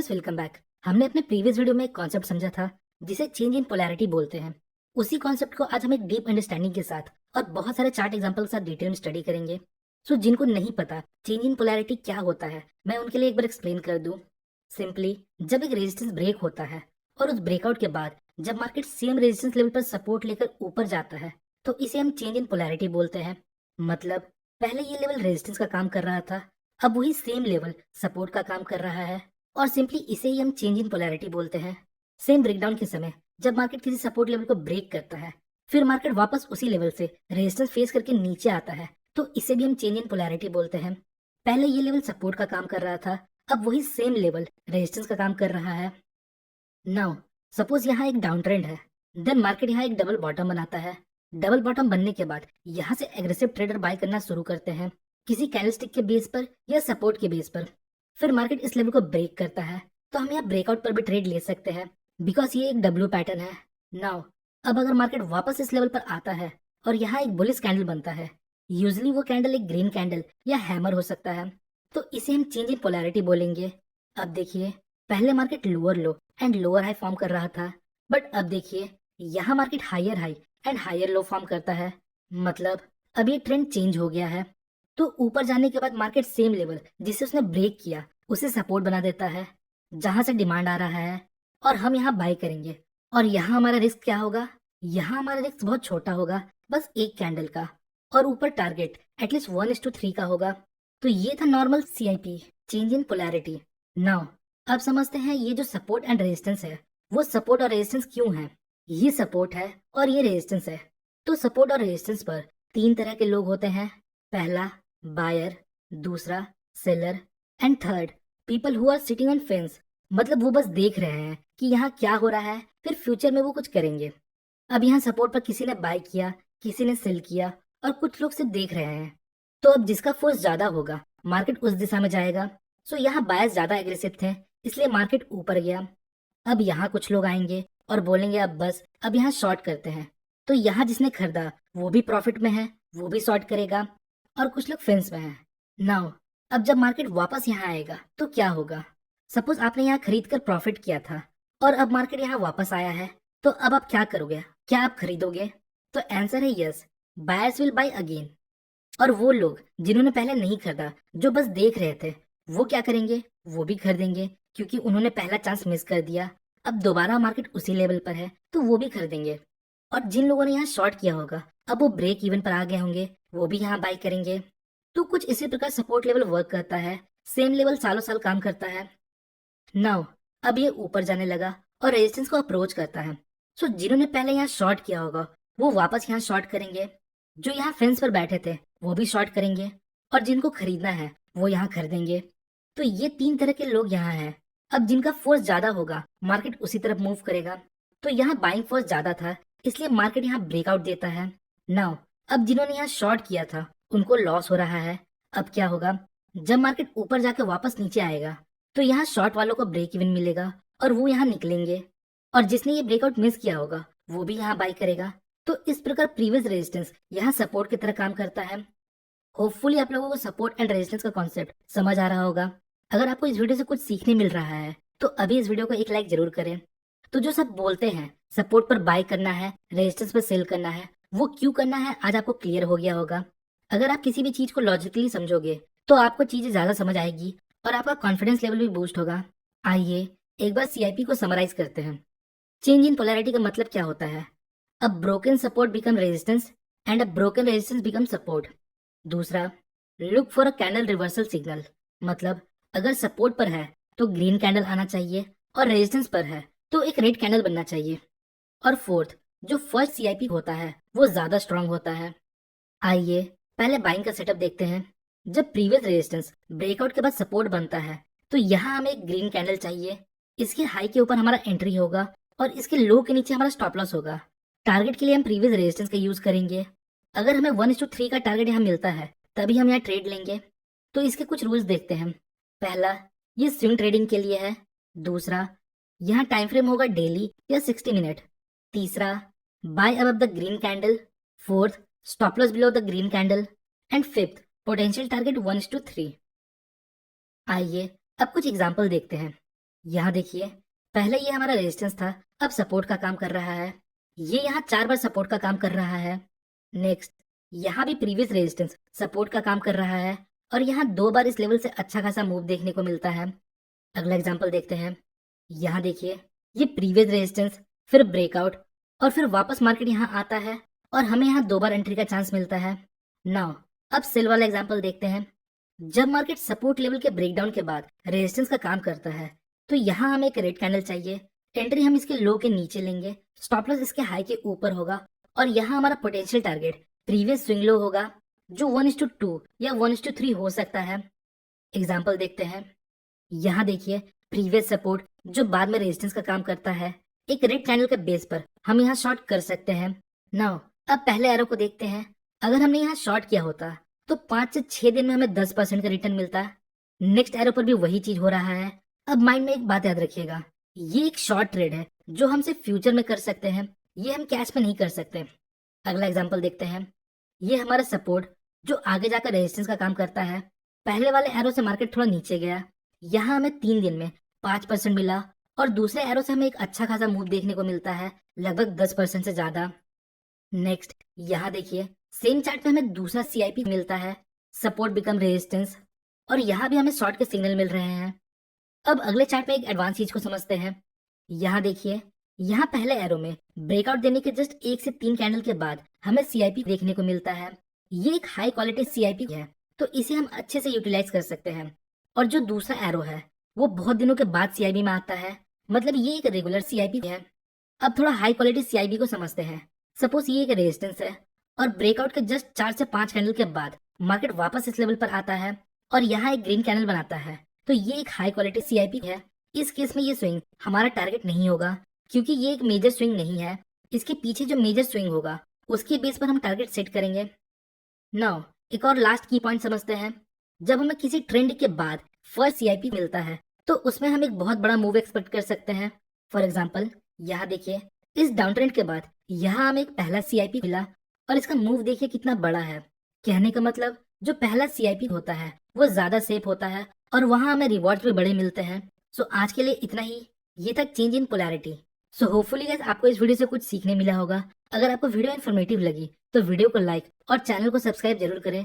Viewers, welcome back. हमने अपने previous video में एक कॉन्सेप्ट समझा था जिसे चेंज इन पोलैरिटी बोलते हैं। उसी कॉन्सेप्ट को आज हम एक डीप अंडरस्टैंडिंग के साथ और बहुत सारे चार्ट एग्जांपल के साथ डिटेल में स्टडी करेंगे। सो जिनको नहीं पता चेंज इन पोलैरिटी क्या होता है, मैं उनके लिए एक बार एक्सप्लेन कर दूं। सिंपली, जब एक रेजिस्टेंस ब्रेक होता है और उस ब्रेकआउट के बाद जब मार्केट सेम रेजिस्टेंस लेवल पर सपोर्ट लेकर ऊपर जाता है तो इसे हम चेंज इन पोलैरिटी बोलते हैं। मतलब पहले ये लेवल रेजिस्टेंस का काम कर रहा था, अब वही सेम लेवल सपोर्ट का काम कर रहा है और सिंपली इसे ही हम चेंज इन पोलैरिटी बोलते हैं। सेम ब्रेकडाउन के समय जब मार्केट किसी सपोर्ट लेवल को ब्रेक करता है, फिर मार्केट वापस उसी लेवल से रेजिस्टेंस फेस करके नीचे आता है, तो इसे भी हम चेंज इन पोलैरिटी बोलते हैं। पहले ये लेवल सपोर्ट का काम कर रहा था, अब वही सेम लेवल रेजिस्टेंस का काम कर रहा है। नाउ सपोज यहाँ एक डाउन ट्रेंड है, देन मार्केट यहाँ एक डबल बॉटम बनाता है। डबल बॉटम बनने के बाद यहाँ से एग्रेसिव ट्रेडर बाय करना शुरू करते हैं किसी कैंडलस्टिक के बेस पर या सपोर्ट के बेस पर। फिर मार्केट इस लेवल को ब्रेक करता है, तो हम यहाँ ब्रेकआउट पर भी ट्रेड ले सकते हैं बिकॉज ये एक डब्ल्यू पैटर्न है। नाउ अब अगर मार्केट वापस इस लेवल पर आता है और यहाँ एक बुलिश कैंडल बनता है, यूजली वो कैंडल एक ग्रीन कैंडल या हैमर हो सकता है, तो इसे हम चेंज इन पोलैरिटी बोलेंगे। अब देखिए, पहले market lower low and lower high form कर रहा था, बट अब देखिए यहाँ market higher high and higher low form करता है। मतलब अब ये ट्रेंड चेंज हो गया है। तो ऊपर जाने के बाद मार्केट सेम लेवल जिसे उसने ब्रेक किया उसे सपोर्ट बना देता है, जहां से डिमांड आ रहा है और हम यहाँ बाय करेंगे। और यहाँ हमारा रिस्क क्या होगा? यहाँ हमारा रिस्क बहुत छोटा होगा, बस एक कैंडल का, और ऊपर टारगेट एटलीस्ट 1:3 का होगा। तो ये था normal CIP, change in polarity. Now अब समझते हैं ये जो सपोर्ट एंड रेजिस्टेंस है, वो सपोर्ट और रेजिस्टेंस क्यों है। ये सपोर्ट है और ये रेजिस्टेंस है। तो सपोर्ट और रेजिस्टेंस पर तीन तरह के लोग होते हैं। पहला बायर, दूसरा seller and third people who are sitting on fence. मतलब वो बस देख रहे हैं कि यहाँ क्या हो रहा है, फिर फ्यूचर में वो कुछ करेंगे। अब यहाँ सपोर्ट पर किसी ने बाय किया, किसी ने सेल किया और कुछ लोग सिर्फ देख रहे हैं। तो अब जिसका फोर्स ज्यादा होगा मार्केट उस दिशा में जाएगा। सो यहाँ बायर्स ज्यादा एग्रेसिव थे, इसलिए मार्केट ऊपर गया। अब यहाँ कुछ लोग आएंगे और बोलेंगे अब बस, अब यहाँ शॉर्ट करते हैं। तो यहाँ जिसने खरीदा वो भी प्रॉफिट में है, वो भी शॉर्ट करेगा और कुछ लोग फेंस में हैं। नाउ अब जब मार्केट वापस यहाँ आएगा तो क्या होगा? सपोज आपने यहाँ खरीद कर प्रॉफिट किया था और अब मार्केट यहाँ वापस आया है, तो अब आप क्या करोगे? क्या आप खरीदोगे? तो आंसर है yes, buyers will buy again. और वो लोग जिन्होंने पहले नहीं खरीदा, जो बस देख रहे थे, वो क्या करेंगे? वो भी खरीदेंगे, क्योंकि उन्होंने पहला चांस मिस कर दिया। अब दोबारा मार्केट उसी लेवल पर है, तो वो भी खरीदेंगे। और जिन लोगों ने यहाँ शॉर्ट किया होगा, अब वो ब्रेक इवन पर आ गए होंगे, वो भी यहाँ बाय करेंगे। तो कुछ इसी प्रकार सपोर्ट लेवल वर्क करता है। सेम लेवल सालों साल काम करता है। नाउ अब ये ऊपर जाने लगा और रेजिस्टेंस को अप्रोच करता है। सो जिन्होंने पहले यहाँ शॉर्ट किया होगा वो वापस यहाँ शॉर्ट करेंगे, जो यहाँ फेंस पर बैठे थे वो भी शॉर्ट करेंगे, और जिनको खरीदना है वो यहाँ खरीदेंगे। तो ये तीन तरह के लोग यहाँ हैं। अब जिनका फोर्स ज्यादा होगा मार्केट उसी तरफ मूव करेगा। तो यहाँ बाइंग फोर्स ज्यादा था, इसलिए मार्केट यहाँ ब्रेकआउट देता है। नाउ अब जिन्होंने यहाँ शॉर्ट किया था उनको लॉस हो रहा है। अब क्या होगा? जब मार्केट ऊपर जाकर वापस नीचे आएगा तो यहाँ शॉर्ट वालों को ब्रेक इवन मिलेगा और वो यहाँ निकलेंगे, और जिसने ये ब्रेकआउट मिस किया होगा वो भी यहाँ बाय करेगा। तो इस प्रकार प्रीवियस रेजिस्टेंस यहाँ सपोर्ट की तरह काम करता है। होपफुली आप लोगों को सपोर्ट एंड रेजिस्टेंस का कॉन्सेप्ट समझ आ रहा होगा। अगर आपको इस वीडियो से कुछ सीखने मिल रहा है तो अभी इस वीडियो को एक लाइक जरूर करें। तो जो सब बोलते हैं सपोर्ट पर बाय करना है, रेजिस्टेंस पर सेल करना है, वो क्यों करना है आज आपको क्लियर हो गया होगा। अगर आप किसी भी चीज को लॉजिकली समझोगे तो आपको चीजें ज्यादा समझ आएगी और आपका कॉन्फिडेंस लेवल भी बूस्ट होगा। आइए एक बार CIP को समराइज करते हैं। चेंज इन पोलैरिटी का मतलब क्या होता है? A broken support become resistance and a broken resistance become support. दूसरा, look for a candle reversal signal. मतलब अगर सपोर्ट पर है तो ग्रीन कैंडल आना चाहिए और रेजिस्टेंस पर है तो एक रेड कैंडल बनना चाहिए। और फोर्थ, जो फर्स्ट CIP होता है वो ज्यादा स्ट्रांग होता है। आइए पहले बाइंग का सेटअप देखते हैं। जब प्रीवियस रेजिस्टेंस ब्रेकआउट के बाद सपोर्ट बनता है तो यहाँ हमें एक ग्रीन कैंडल चाहिए। इसके हाई के ऊपर हमारा एंट्री होगा और इसके लो के नीचे हमारा स्टॉप लॉस होगा। टारगेट के लिए हम प्रीवियस रेजिस्टेंस का यूज करेंगे। अगर हमें 1:3 का टारगेट यहाँ मिलता है तभी हम यहाँ ट्रेड लेंगे। तो इसके कुछ रूल्स देखते हैं। पहला, ये स्विंग ट्रेडिंग के लिए है। दूसरा, यहाँ टाइम फ्रेम होगा डेली या 60 मिनट। तीसरा, buy above the green candle. Fourth, stop loss below the green candle. And fifth, potential target 1:3। आइए अब कुछ एग्जाम्पल देखते हैं। यहाँ देखिए, पहले ये हमारा रेजिस्टेंस था, अब सपोर्ट का काम कर रहा है। ये यहाँ 4 बार सपोर्ट का काम कर रहा है। नेक्स्ट, यहाँ भी प्रीवियस रेजिस्टेंस सपोर्ट का काम कर रहा है और यहाँ 2 बार इस लेवल से अच्छा खासा मूव देखने को मिलता है। अगला एग्जांपल देखते हैं। यहाँ देखिए, ये प्रीवियस रेजिस्टेंस, फिर ब्रेकआउट और फिर वापस मार्केट यहाँ आता है और हमें यहाँ 2 बार एंट्री का चांस मिलता है। नाउ अब सेल वाला एग्जांपल देखते हैं। जब मार्केट सपोर्ट लेवल के ब्रेकडाउन के बाद रेजिस्टेंस का काम करता है तो यहाँ हमें एक रेड कैंडल चाहिए। एंट्री हम इसके लो के नीचे लेंगे, स्टॉप लॉस इसके हाई के ऊपर होगा और यहाँ हमारा potential target previous swing low होगा जो 1:2 या 1:3 हो सकता है। एग्जाम्पल देखते हैं। यहाँ देखिए, प्रीवियस सपोर्ट जो बाद में रेजिस्टेंस का काम करता है, एक रेड कैंडल के बेस पर हम यहाँ शॉर्ट कर सकते हैं। नाउ अब पहले एरो को देखते हैं। अगर हमने यहाँ शॉर्ट किया होता तो 5 से 6 दिन में हमें 10% का रिटर्न मिलता। नेक्स्ट एरो पर भी वही चीज हो रहा है। अब माइंड में एक बात याद रखिएगा, ये एक शॉर्ट ट्रेड है जो हम सिर्फ फ्यूचर में कर सकते हैं, ये हम कैश में नहीं कर सकते। अगला एग्जाम्पल देखते हैं। ये हमारा सपोर्ट जो आगे जाकर रेजिस्टेंस का काम करता है। पहले वाले एरो से मार्केट थोड़ा नीचे गया, यहाँ हमें 3 दिन में 5% मिला और दूसरे एरो से हमें एक अच्छा खासा मूव देखने को मिलता है, लगभग 10% से ज्यादा। नेक्स्ट, यहाँ देखिए, सेम चार्ट पे हमें दूसरा सीआईपी मिलता है, सपोर्ट बिकम रेजिस्टेंस, और यहाँ भी हमें शॉर्ट के सिग्नल मिल रहे हैं। अब अगले चार्ट पे एक एडवांस चीज को समझते हैं। यहाँ देखिए, यहाँ पहले एरो में ब्रेकआउट देने के जस्ट 1 से 3 कैंडल के बाद हमें सीआईपी देखने को मिलता है। ये एक हाई क्वालिटी सीआईपी है तो इसे हम अच्छे से यूटिलाइज कर सकते हैं। और जो दूसरा एरो है वो बहुत दिनों के बाद सीआईबी में आता है, मतलब ये एक रेगुलर सीआईबी है। अब थोड़ा हाई क्वालिटी सीआईबी को समझते हैं। सपोज ये एक रेजिस्टेंस है और ब्रेकआउट के जस्ट 4 से 5 कैंडल के बाद मार्केट वापस इस लेवल पर आता है और यहाँ एक ग्रीन कैंडल बनाता है, तो ये एक हाई क्वालिटी सीआईपी है। इस केस में ये स्विंग हमारा टारगेट नहीं होगा क्योंकि ये एक मेजर स्विंग नहीं है। इसके पीछे जो मेजर स्विंग होगा उसके बेस पर हम टारगेट सेट करेंगे। नाउ एक और लास्ट की पॉइंट समझते हैं। जब हमें किसी ट्रेंड के बाद फर्स्ट सीआईपी मिलता है तो उसमें हम एक बहुत बड़ा मूव एक्सपेक्ट कर सकते हैं। फॉर एग्जांपल, यहाँ देखिए, इस डाउन ट्रेंड के बाद यहाँ हमें एक पहला सीआईपी मिला और इसका मूव देखिए कितना बड़ा है। कहने का मतलब जो पहला सीआईपी होता है वो ज्यादा सेफ होता है और वहाँ हमें रिवॉर्ड्स भी बड़े मिलते हैं। सो आज के लिए इतना ही। ये था change in polarity. So hopefully guys आपको इस वीडियो से कुछ सीखने मिला होगा। अगर आपको वीडियो इन्फॉर्मेटिव लगी तो वीडियो को लाइक और चैनल को सब्सक्राइब जरूर करें।